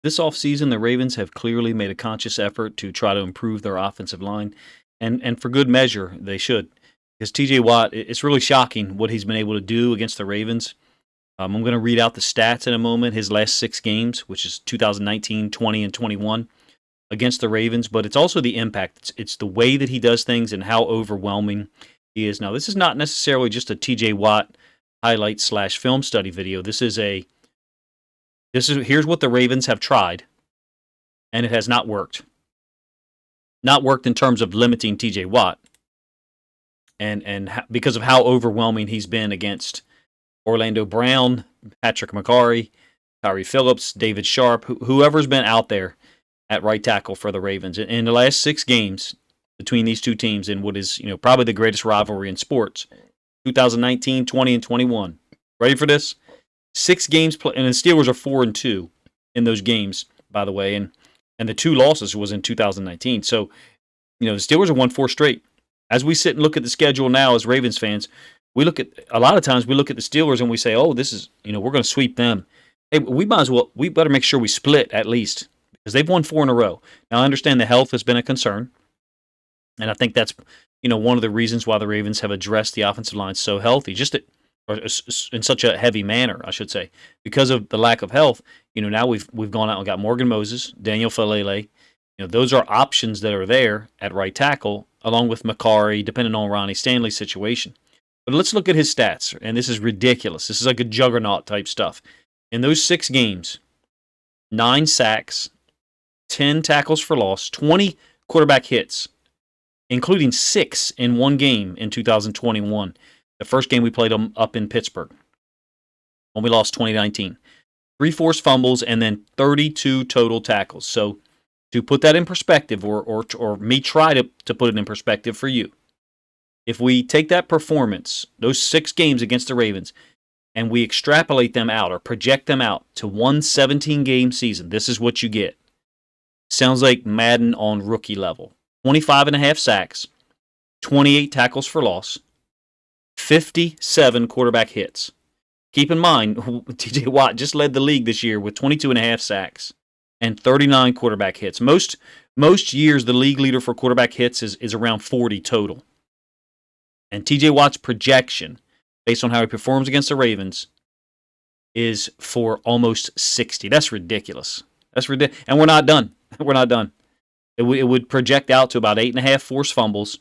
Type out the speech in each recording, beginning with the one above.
this offseason, the Ravens have clearly made a conscious effort to try to improve their offensive line, and for good measure, they should. Because TJ Watt, it's really shocking what he's been able to do against the Ravens. I'm going to read out the stats in a moment, his last 6 games, which is 2019, 20, and 21 against the Ravens, but it's also the impact. It's the way that he does things and how overwhelming he is. Now, this is not necessarily just a TJ Watt highlight / film study video. Here's what the Ravens have tried, and it has not worked. Not worked in terms of limiting TJ Watt, and because of how overwhelming he's been against Orlando Brown, Patrick McCarry, Tyree Phillips, David Sharp, whoever's been out there at right tackle for the Ravens. In the last 6 games between these two teams in what is probably the greatest rivalry in sports, 2019, 20, and 21. Ready for this? 6 games, and the Steelers are 4-2 in those games, by the way, and the 2 losses was in 2019. So, the Steelers have won 4 straight. As we sit and look at the schedule now as Ravens fans, we look at the Steelers and we say, "Oh, this is we're going to sweep them." Hey, we better make sure we split at least because they've won 4 in a row. Now I understand the health has been a concern, and I think that's one of the reasons why the Ravens have addressed the offensive line so healthy, or in such a heavy manner, I should say, because of the lack of health. Now we've gone out and got Morgan Moses, Daniel Falele. Those are options that are there at right tackle, along with McCarry, depending on Ronnie Stanley's situation. But let's look at his stats, and this is ridiculous. This is like a juggernaut type stuff. In those 6 games, 9 sacks, 10 tackles for loss, 20 quarterback hits, including 6 in one game in 2021. The first game we played them up in Pittsburgh when we lost 2019. 3 forced fumbles and then 32 total tackles. So to put that in perspective, or me try to put it in perspective for you, if we take that performance, those 6 games against the Ravens, and we extrapolate them out or project them out to one 17-game season, this is what you get. Sounds like Madden on rookie level. 25.5 sacks, 28 tackles for loss, 57 quarterback hits. Keep in mind, TJ Watt just led the league this year with 22.5 sacks and 39 quarterback hits. Most years, the league leader for quarterback hits is around 40 total. And TJ Watt's projection, based on how he performs against the Ravens, is for almost 60. That's ridiculous. And we're not done. We're not done. It would project out to about 8.5 forced fumbles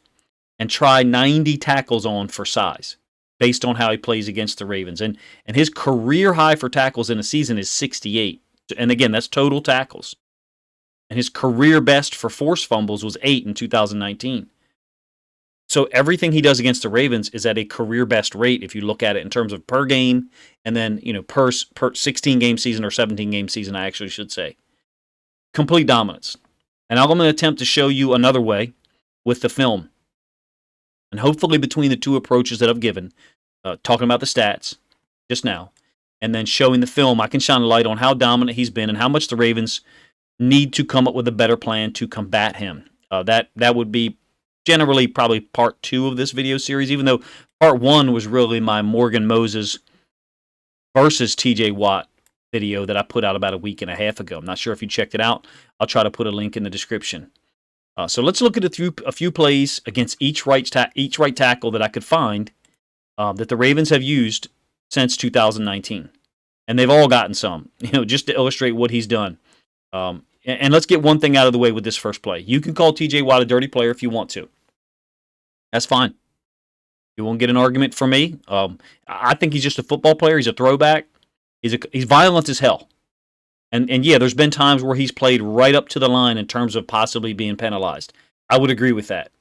and try 90 tackles on for size, based on how he plays against the Ravens. And his career high for tackles in a season is 68. And again, that's total tackles. And his career best for forced fumbles was 8 in 2019. So everything he does against the Ravens is at a career best rate if you look at it in terms of per game and then, per 16-game season or 17-game season, I actually should say. Complete dominance. And I'm going to attempt to show you another way with the film. And hopefully between the 2 approaches that I've given, talking about the stats just now, and then showing the film, I can shine a light on how dominant he's been and how much the Ravens need to come up with a better plan to combat him. That would be generally probably part 2 of this video series, even though part 1 was really my Morgan Moses versus TJ Watt video that I put out about a week and a half ago. I'm not sure if you checked it out. I'll try to put a link in the description. So let's look at a few plays against each right tackle that I could find that the Ravens have used since 2019. And they've all gotten some, just to illustrate what he's done. And let's get one thing out of the way with this first play. You can call TJ Watt a dirty player if you want to. That's fine. You won't get an argument from me. I think he's just a football player. He's a throwback. He's violent as hell. And yeah, there's been times where he's played right up to the line in terms of possibly being penalized. I would agree with that.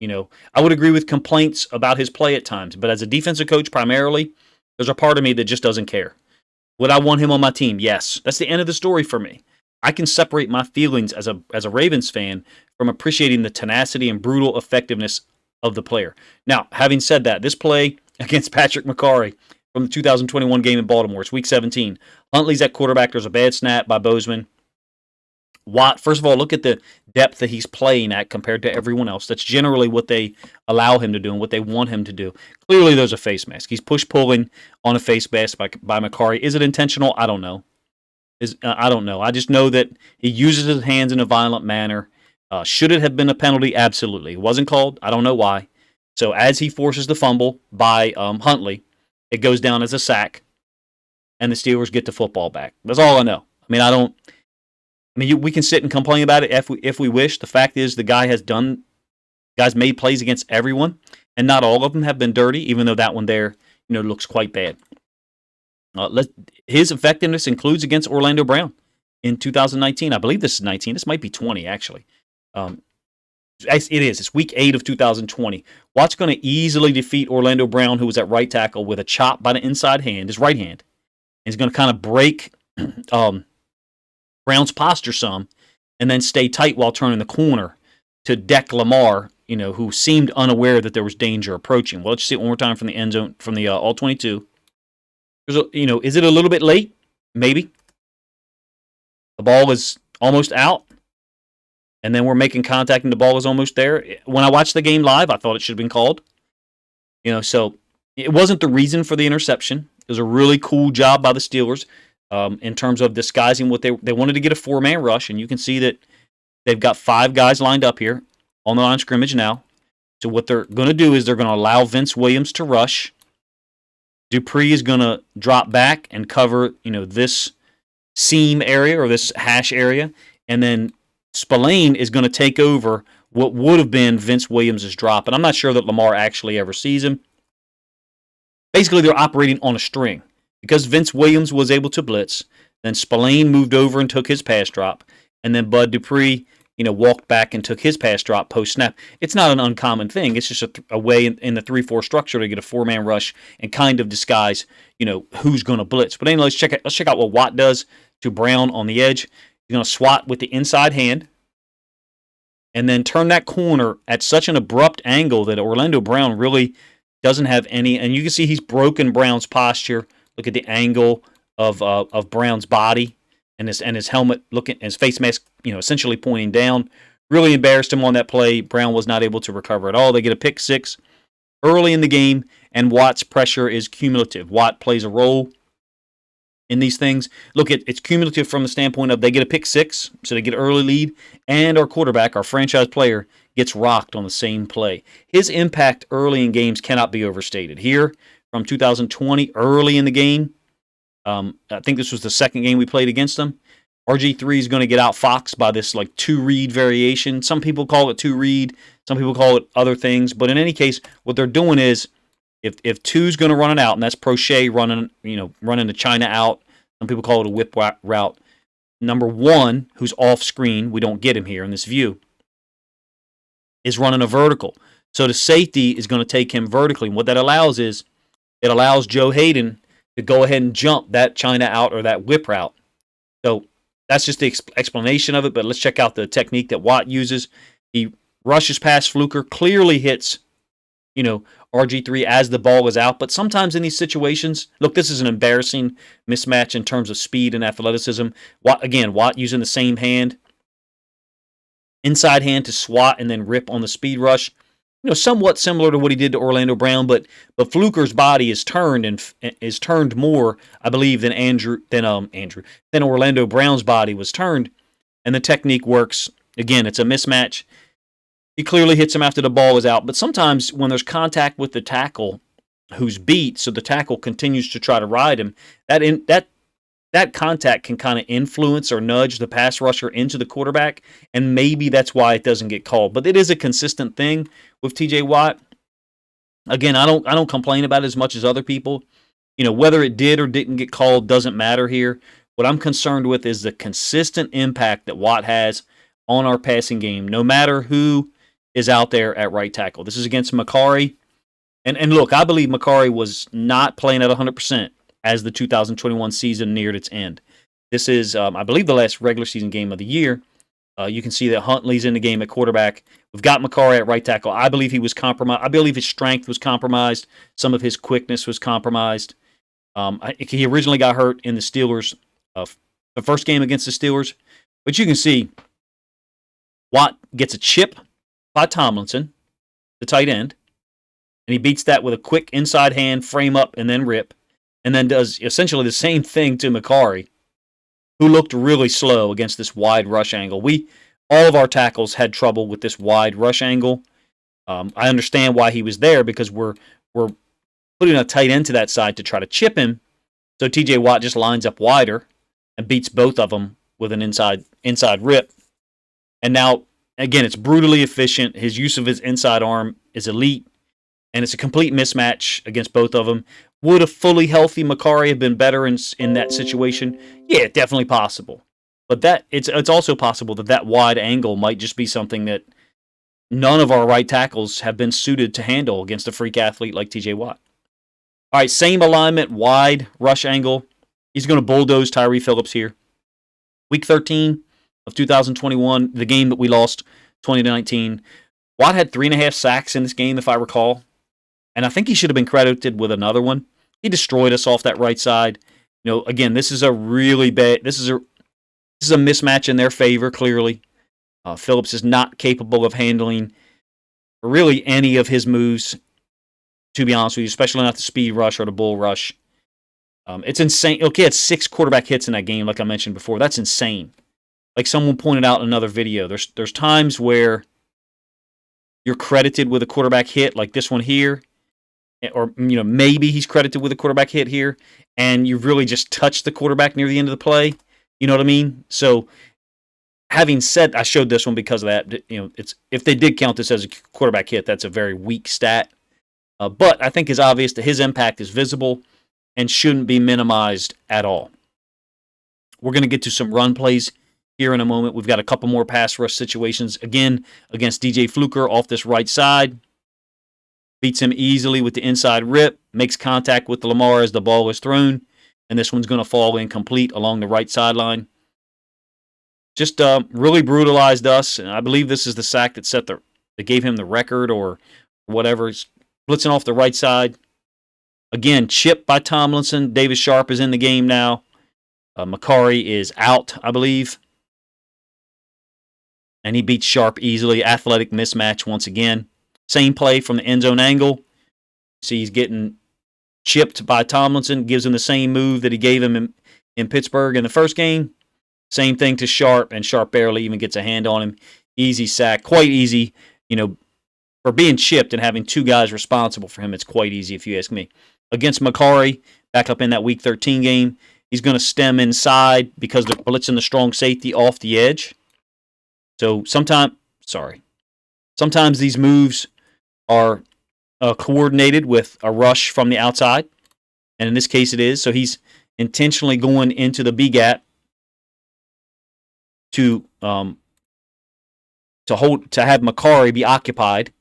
I would agree with complaints about his play at times. But as a defensive coach primarily, there's a part of me that just doesn't care. Would I want him on my team? Yes. That's the end of the story for me. I can separate my feelings as a Ravens fan from appreciating the tenacity and brutal effectiveness of the player. Now, having said that, this play against Patrick McCarry from the 2021 game in Baltimore, it's Week 17. Huntley's at quarterback. There's a bad snap by Bozeman. Watt, first of all, look at the depth that he's playing at compared to everyone else. That's generally what they allow him to do and what they want him to do. Clearly, there's a face mask. He's push-pulling on a face mask by McCarry. Is it intentional? I don't know. I don't know. I just know that he uses his hands in a violent manner. Should it have been a penalty? Absolutely. It wasn't called. I don't know why. So as he forces the fumble by Huntley, it goes down as a sack, and the Steelers get the football back. That's all I know. I mean, I don't. I mean, we can sit and complain about it if we wish. The fact is, the guy's made plays against everyone, and not all of them have been dirty. Even though that one there, looks quite bad. His effectiveness includes against Orlando Brown in 2019. I believe this is 19. This might be 20 actually. Um, it is. It's week 8 of 2020. Watt's going to easily defeat Orlando Brown, who was at right tackle, with a chop by the inside hand, his right hand. And he's going to kind of break Brown's posture some, and then stay tight while turning the corner to deck Lamar, who seemed unaware that there was danger approaching. Well, let's see it one more time from the end zone, from the all 22. Is it a little bit late? Maybe. The ball is almost out, and then we're making contact, and the ball is almost there. When I watched the game live, I thought it should have been called. So it wasn't the reason for the interception. It was a really cool job by the Steelers in terms of disguising what they wanted to get a 4-man rush, and you can see that they've got 5 guys lined up here on the line of scrimmage now. So what they're going to do is they're going to allow Vince Williams to rush. Dupree is going to drop back and cover, this seam area or this hash area, and then Spillane is going to take over what would have been Vince Williams' drop. And I'm not sure that Lamar actually ever sees him. Basically, they're operating on a string. Because Vince Williams was able to blitz, then Spillane moved over and took his pass drop, and then Bud Dupree, walked back and took his pass drop post-snap. It's not an uncommon thing. It's just a way in the 3-4 structure to get a 4-man rush and kind of disguise, who's going to blitz. But anyway, let's check out what Watt does to Brown on the edge. He's going to swat with the inside hand and then turn that corner at such an abrupt angle that Orlando Brown really doesn't have any. And you can see he's broken Brown's posture. Look at the angle of Brown's body and his helmet, his face mask, essentially pointing down. Really embarrassed him on that play. Brown was not able to recover at all. They get a pick 6 early in the game, and Watt's pressure is cumulative. Watt plays a role in these things. Look, it's cumulative from the standpoint of they get a pick 6, so they get an early lead, and our quarterback, our franchise player, gets rocked on the same play. His impact early in games cannot be overstated. Here, from 2020, early in the game, I think this was the second game we played against them. RG3 is going to get outfoxed by this 2-read variation. Some people call it 2-read. Some people call it other things. But in any case, what they're doing is if 2's going to run it out, and that's Prochet running the China out. Some people call it a whip route. Number 1, who's off screen, we don't get him here in this view, is running a vertical. So the safety is going to take him vertically. And what that allows is it allows Joe Hayden to go ahead and jump that China out or that whip route. So that's just the explanation of it, but let's check out the technique that Watt uses. He rushes past Fluker, clearly hits, RG3 as the ball is out. But sometimes in these situations, look, this is an embarrassing mismatch in terms of speed and athleticism. Watt using the same hand, inside hand to swat and then rip on the speed rush. Somewhat similar to what he did to Orlando Brown, but Fluker's body is turned and is turned more, I believe, than Orlando Brown's body was turned, and the technique works. Again, it's a mismatch. He clearly hits him after the ball is out, but sometimes when there's contact with the tackle who's beat, so the tackle continues to try to ride him, that contact can kind of influence or nudge the pass rusher into the quarterback, and maybe that's why it doesn't get called. But it is a consistent thing with TJ Watt. Again, I don't complain about it as much as other people. Whether it did or didn't get called doesn't matter here. What I'm concerned with is the consistent impact that Watt has on our passing game, no matter who is out there at right tackle. This is against Macari. And look, I believe Macari was not playing at 100% as the 2021 season neared its end. This is, I believe, the last regular season game of the year. You can see that Huntley's in the game at quarterback. We've got Macari at right tackle. I believe he was compromised. I believe his strength was compromised. Some of his quickness was compromised. He originally got hurt in the Steelers, the first game against the Steelers. But you can see Watt gets a chip by Tomlinson, the tight end, and he beats that with a quick inside hand, frame up, and then rip. And then does essentially the same thing to Macari. who looked really slow against this wide rush angle. All of our tackles had trouble with this wide rush angle. I understand why he was there because we're putting a tight end to that side to try to chip him. So T.J. Watt just lines up wider and beats both of them with an inside rip. And now, again, it's brutally efficient. His use of his inside arm is elite, and it's a complete mismatch against both of them. Would a fully healthy Macari have been better in that situation? Yeah, definitely possible. But it's also possible that wide angle might just be something that none of our right tackles have been suited to handle against a freak athlete like T.J. Watt. All right, same alignment, wide rush angle. He's going to bulldoze Tyree Phillips here. Week 13 of 2021, the game that we lost 2019. Watt had 3.5 sacks in this game, if I recall. And I think he should have been credited with another one. He destroyed us off that right side. Again, this is a really bad. This is a mismatch in their favor. Clearly, Phillips is not capable of handling really any of his moves. To be honest with you, especially not the speed rush or the bull rush. It's insane. Okay, it's 6 quarterback hits in that game, like I mentioned before. That's insane. Like someone pointed out in another video, there's times where you're credited with a quarterback hit, like this one here, or maybe he's credited with a quarterback hit here, and you've really just touched the quarterback near the end of the play. You know what I mean? So, having said, I showed this one because of that. It's if they did count this as a quarterback hit, that's a very weak stat. But I think it's obvious that his impact is visible and shouldn't be minimized at all. We're going to get to some run plays here in a moment. We've got a couple more pass rush situations, again, against DJ Fluker off this right side. Beats him easily with the inside rip, makes contact with Lamar as the ball is thrown, and this one's going to fall incomplete along the right sideline. Just really brutalized us, and I believe this is the sack that gave him the record or whatever. He's blitzing off the right side. Again, chipped by Tomlinson. Davis Sharp is in the game now. Macari is out, I believe. And he beats Sharp easily. Athletic mismatch once again. Same play from the end zone angle. See, he's getting chipped by Tomlinson. Gives him the same move that he gave him in Pittsburgh in the first game. Same thing to Sharp, and Sharp barely even gets a hand on him. Easy sack. Quite easy. For being chipped and having 2 guys responsible for him, it's quite easy if you ask me. Against Macari, back up in that Week 13 game, he's going to stem inside because they're blitzing the strong safety off the edge. So sometimes these moves are coordinated with a rush from the outside, and in this case it is. So he's intentionally going into the B gap to have Macari be occupied.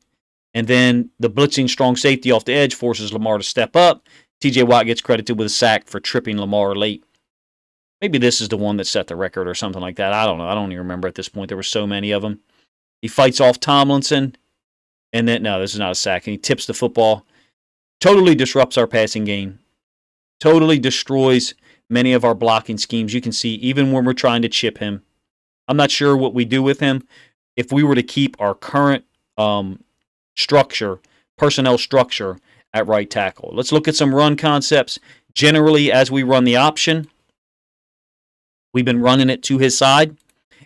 And then the blitzing strong safety off the edge forces Lamar to step up. T.J. Watt gets credited with a sack for tripping Lamar late. Maybe this is the one that set the record or something like that. I don't know. I don't even remember at this point. There were so many of them. He fights off Tomlinson. And then, no, this is not a sack. And he tips the football. Totally disrupts our passing game. Totally destroys many of our blocking schemes. You can see even when we're trying to chip him. I'm not sure what we do with him. If we were to keep our current personnel structure at right tackle. Let's look at some run concepts. Generally, as we run the option, we've been running it to his side,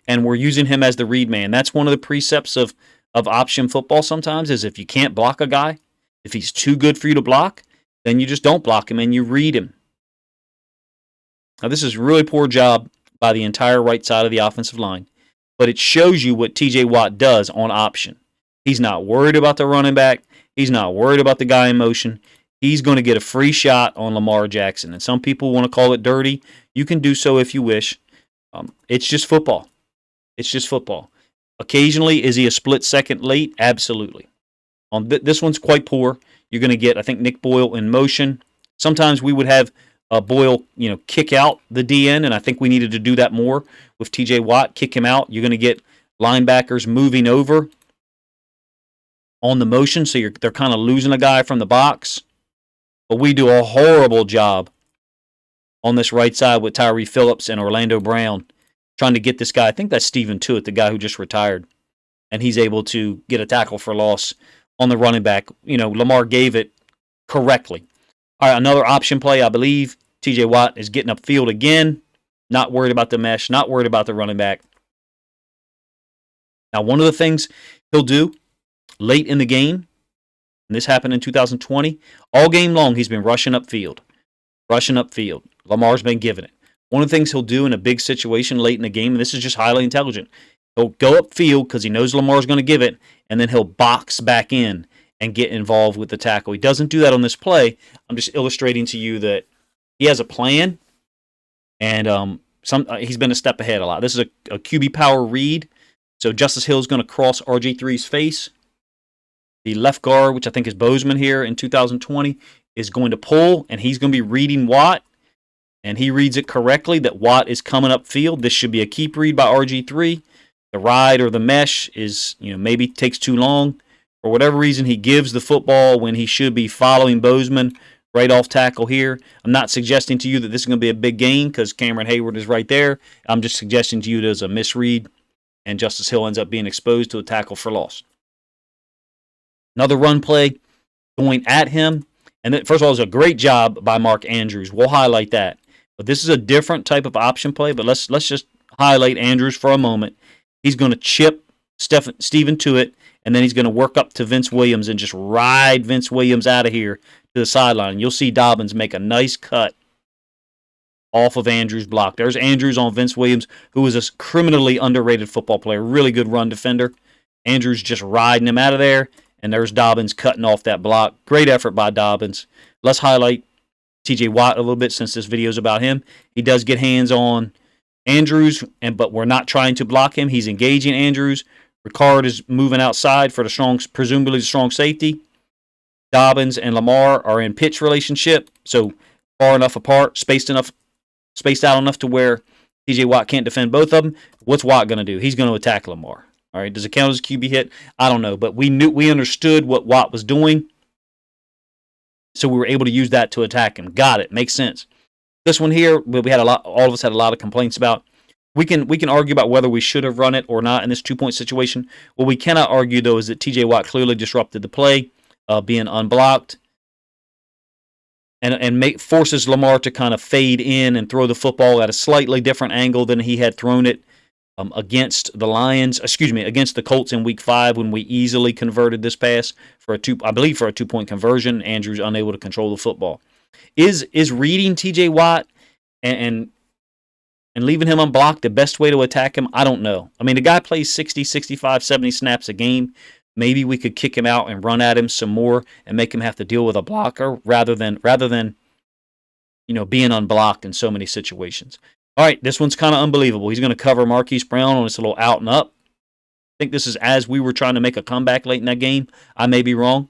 and we're using him as the read man. That's one of the precepts of option football sometimes, is if you can't block a guy, if he's too good for you to block, then you just don't block him and you read him. Now, this is a really poor job by the entire right side of the offensive line, but it shows you what T.J. Watt does on option. He's not worried about the running back. He's not worried about the guy in motion. He's going to get a free shot on Lamar Jackson. And some people want to call it dirty. You can do so if you wish. It's just football. It's just football. Occasionally, is he a split second late? Absolutely. This one's quite poor. You're going to get, I think, Nick Boyle in motion. Sometimes we would have Boyle, kick out the DN, and I think we needed to do that more with T.J. Watt. Kick him out. You're going to get linebackers moving over on the motion, so they're kind of losing a guy from the box. But we do a horrible job on this right side with Tyree Phillips and Orlando Brown trying to get this guy. I think that's Stephen Tuitt, the guy who just retired, and he's able to get a tackle for loss on the running back. Lamar gave it correctly. All right, another option play, I believe. T.J. Watt is getting upfield again. Not worried about the mesh, not worried about the running back. Now, one of the things he'll do late in the game, and this happened in 2020, all game long he's been rushing upfield. Lamar's been giving it. One of the things he'll do in a big situation late in the game, and this is just highly intelligent, he'll go upfield because he knows Lamar's going to give it, and then he'll box back in and get involved with the tackle. He doesn't do that on this play. I'm just illustrating to you that he has a plan, and he's been a step ahead a lot. This is a QB power read, so Justice Hill is going to cross RG3's face. The left guard, which I think is Bozeman here in 2020, is going to pull, and he's going to be reading Watt, and he reads it correctly that Watt is coming upfield. This should be a keep read by RG3. The ride or the mesh is, maybe takes too long. For whatever reason, he gives the football when he should be following Bozeman right off tackle here. I'm not suggesting to you that this is going to be a big gain because Cameron Hayward is right there. I'm just suggesting to you there's a misread, and Justice Hill ends up being exposed to a tackle for loss. Another run play going at him. And then, first of all, it was a great job by Mark Andrews. We'll highlight that. But this is a different type of option play. But let's just highlight Andrews for a moment. He's going to chip Steven to it, and then he's going to work up to Vince Williams and just ride Vince Williams out of here to the sideline. You'll see Dobbins make a nice cut off of Andrews' block. There's Andrews on Vince Williams, who is a criminally underrated football player, really good run defender. Andrews just riding him out of there. And there's Dobbins cutting off that block. Great effort by Dobbins. Let's highlight TJ Watt a little bit since this video is about him. He does get hands on Andrews, but we're not trying to block him. He's engaging Andrews. Ricard is moving outside for presumably the strong safety. Dobbins and Lamar are in pitch relationship, so far enough apart, spaced out enough to where TJ Watt can't defend both of them. What's Watt going to do? He's going to attack Lamar. All right, does it count as a QB hit? I don't know, but we understood what Watt was doing, so we were able to use that to attack him. Got it, makes sense. This one here, we had all of us had a lot of complaints about. We can argue about whether we should have run it or not in this 2-point situation. What we cannot argue though is that TJ Watt clearly disrupted the play, being unblocked, and forces Lamar to kind of fade in and throw the football at a slightly different angle than he had thrown it. Against the Colts in Week 5 when we easily converted this pass for a 2-point conversion. Andrews unable to control the football. Is reading TJ Watt and leaving him unblocked the best way to attack him? I don't know. I mean, the guy plays 60, 65, 70 snaps a game. Maybe we could kick him out and run at him some more and make him have to deal with a blocker rather than being unblocked in so many situations. All right, this one's kind of unbelievable. He's going to cover Marquise Brown on this little out and up. I think this is as we were trying to make a comeback late in that game. I may be wrong.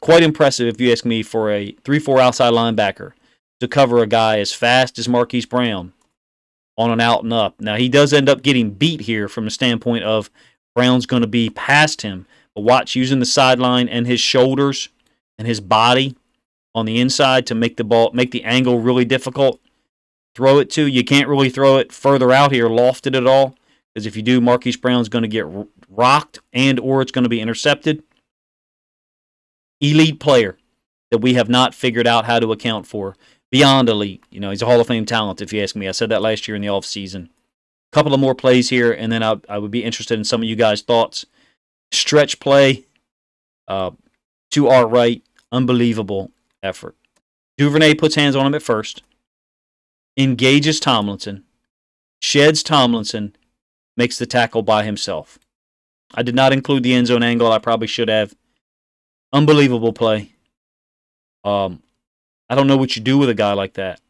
Quite impressive, if you ask me, for a 3-4 outside linebacker to cover a guy as fast as Marquise Brown on an out and up. Now, he does end up getting beat here from the standpoint of Brown's going to be past him. But watch, using the sideline and his shoulders and his body on the inside to make the angle really difficult. Throw it to. You can't really throw it further out here, lofted at all, because if you do, Marquise Brown's going to get rocked or it's going to be intercepted. Elite player that we have not figured out how to account for. Beyond elite. He's a Hall of Fame talent, if you ask me. I said that last year in the offseason. A couple of more plays here, and then I would be interested in some of you guys' thoughts. Stretch play to our right. Unbelievable effort. Duvernay puts hands on him at first. Engages Tomlinson, sheds Tomlinson, makes the tackle by himself. I did not include the end zone angle. I probably should have. Unbelievable play. I don't know what you do with a guy like that.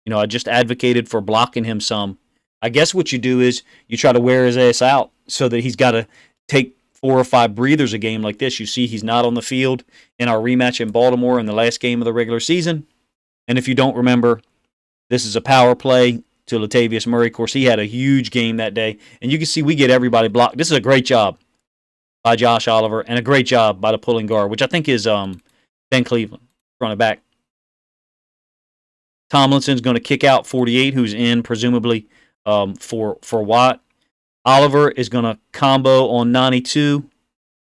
I just advocated for blocking him some. I guess what you do is you try to wear his ass out so that he's got to take 4 or 5 breathers a game like this. You see he's not on the field in our rematch in Baltimore in the last game of the regular season. And if you don't remember, this is a power play to Latavius Murray. Of course, he had a huge game that day. And you can see we get everybody blocked. This is a great job by Josh Oliver and a great job by the pulling guard, which I think is Ben Cleveland, running back. Tomlinson's going to kick out 48, who's in presumably for Watt. Oliver is going to combo on 92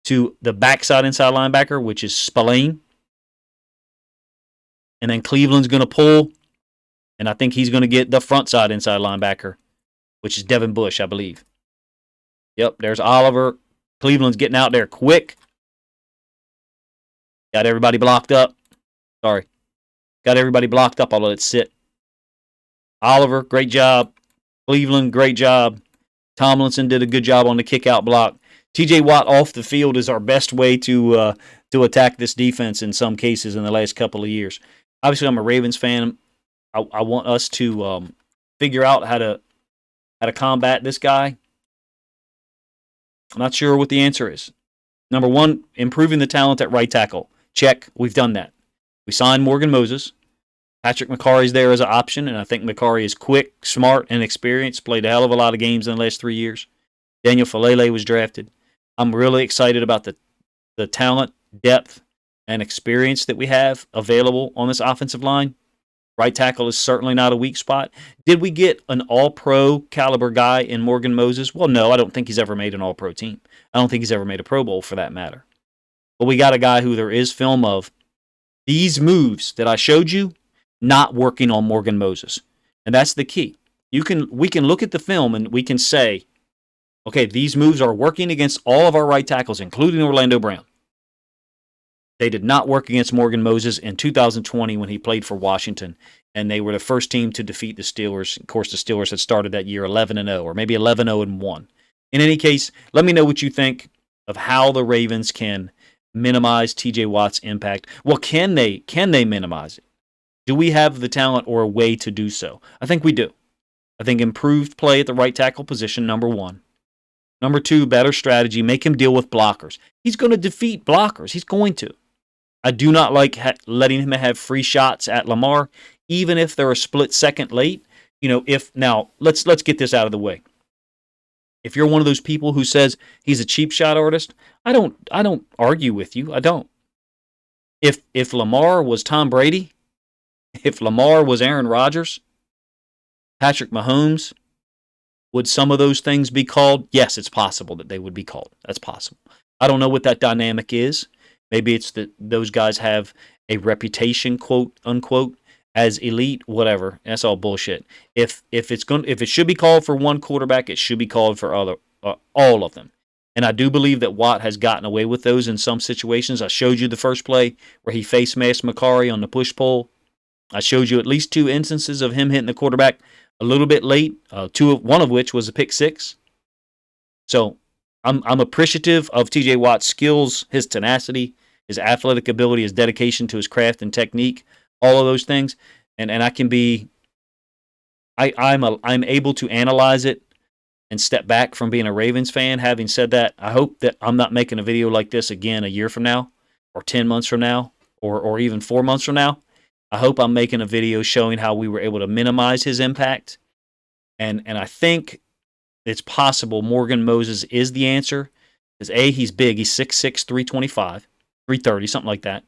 to the backside inside linebacker, which is Spillane. And then Cleveland's going to pull. And I think he's going to get the front side inside linebacker, which is Devin Bush, I believe. Yep, there's Oliver. Cleveland's getting out there quick. Got everybody blocked up. Sorry. Got everybody blocked up. I'll let it sit. Oliver, great job. Cleveland, great job. Tomlinson did a good job on the kick-out block. T.J. Watt off the field is our best way to attack this defense in some cases in the last couple of years. Obviously, I'm a Ravens fan. I want us to figure out how to combat this guy. I'm not sure what the answer is. Number one, improving the talent at right tackle. Check. We've done that. We signed Morgan Moses. Patrick McCarry's there as an option, and I think McCarry is quick, smart, and experienced. Played a hell of a lot of games in the last 3 years. Daniel Falele was drafted. I'm really excited about the talent, depth, and experience that we have available on this offensive line. Right tackle is certainly not a weak spot. Did we get an all-pro caliber guy in Morgan Moses? Well, no, I don't think he's ever made an all-pro team. I don't think he's ever made a Pro Bowl for that matter. But we got a guy who there is film of these moves that I showed you not working on Morgan Moses. And that's the key. We can look at the film and we can say, okay, these moves are working against all of our right tackles, including Orlando Brown. They did not work against Morgan Moses in 2020 when he played for Washington, and they were the first team to defeat the Steelers. Of course, the Steelers had started that year 11-0, or maybe 11-0-1. In any case, let me know what you think of how the Ravens can minimize T.J. Watt's impact. Well, can they minimize it? Do we have the talent or a way to do so? I think we do. I think improved play at the right tackle position, number one. Number two, better strategy. Make him deal with blockers. He's going to defeat blockers. He's going to. I do not like letting him have free shots at Lamar, even if they're a split second late. Now let's get this out of the way. If you're one of those people who says he's a cheap shot artist, I don't argue with you. I don't. If Lamar was Tom Brady, if Lamar was Aaron Rodgers, Patrick Mahomes, would some of those things be called? Yes, it's possible that they would be called. That's possible. I don't know what that dynamic is. Maybe it's that those guys have a reputation, quote unquote, as elite. Whatever. That's all bullshit. If it should be called for one quarterback, it should be called for all of them. And I do believe that Watt has gotten away with those in some situations. I showed you the first play where he face masked McCarry on the push pull. I showed you at least two instances of him hitting the quarterback a little bit late. One of which was a pick six. So I'm appreciative of T.J. Watt's skills, his tenacity, his athletic ability, his dedication to his craft and technique, all of those things. And I can be, I'm able to analyze it and step back from being a Ravens fan. Having said that, I hope that I'm not making a video like this again a year from now, or 10 months from now, or even 4 months from now. I hope I'm making a video showing how we were able to minimize his impact. And I think it's possible Morgan Moses is the answer. Because A, he's big. He's 6'6", 325, 330, something like that.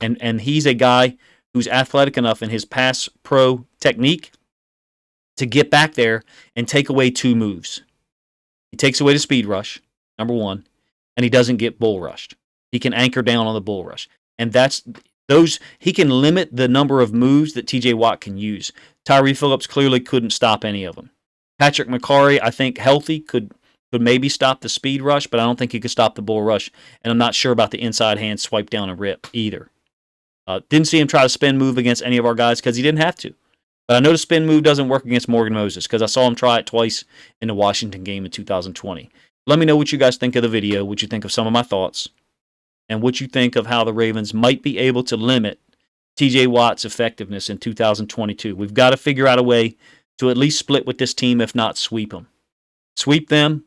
And he's a guy who's athletic enough in his pass pro technique to get back there and take away two moves. He takes away the speed rush, number one, and he doesn't get bull rushed. He can anchor down on the bull rush. And he can limit the number of moves that T.J. Watt can use. Tyree Phillips clearly couldn't stop any of them. Patrick McCarry, I think healthy, could maybe stop the speed rush, but I don't think he could stop the bull rush. And I'm not sure about the inside hand swipe down and rip either. Didn't see him try to spin move against any of our guys because he didn't have to. But I know the spin move doesn't work against Morgan Moses because I saw him try it twice in the Washington game in 2020. Let me know what you guys think of the video, what you think of some of my thoughts, and what you think of how the Ravens might be able to limit T.J. Watt's effectiveness in 2022. We've got to figure out a way to at least split with this team, if not sweep them. Sweep them,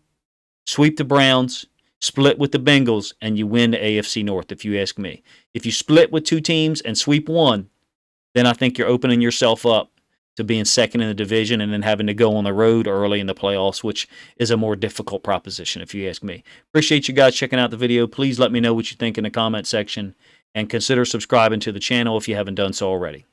sweep the Browns, split with the Bengals, and you win the AFC North, if you ask me. If you split with two teams and sweep one, then I think you're opening yourself up to being second in the division and then having to go on the road early in the playoffs, which is a more difficult proposition, if you ask me. Appreciate you guys checking out the video. Please let me know what you think in the comment section, and consider subscribing to the channel if you haven't done so already.